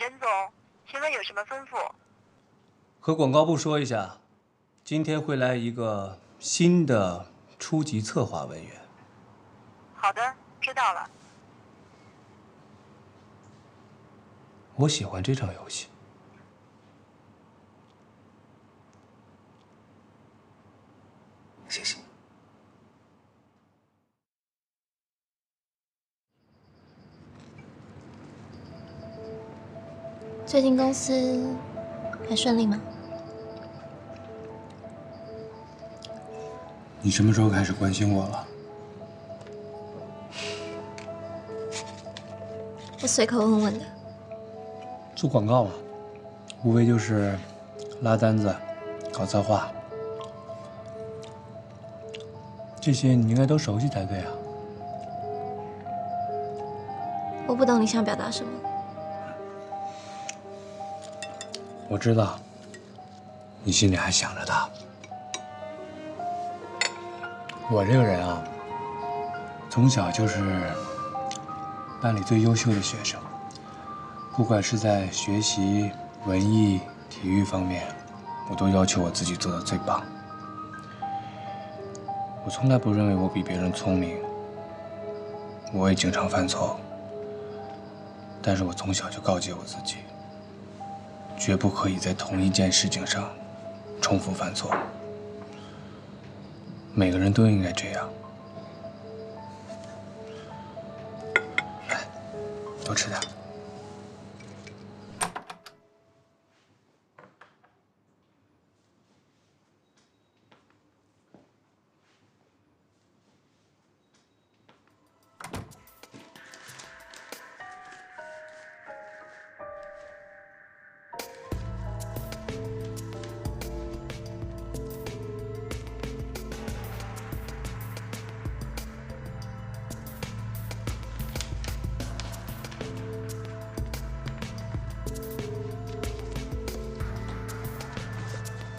任總，請問有什麼吩咐？和廣告部說一下，今天會來一個新的初級策劃文員。好的，知道了。我喜歡這場遊戲。謝謝。最近公司還順利嗎？你什麼時候開始關心我了？我隨口問問的。做廣告嘛，無非就是拉單子、搞策劃，這些你應該都熟悉才对啊。我不懂你想表達什麼。我知道，你心裡還想着他。我這個人啊，從小就是班裡最優秀的学生，不管是在學習、文藝、體育方面，我都要求我自己做得最棒。我從來不認為我比別人聰明，我也經常犯錯，但是我從小就告誡我自己，絕不可以在同一件事情上重複犯錯。每個人都應該這樣。来，多吃點。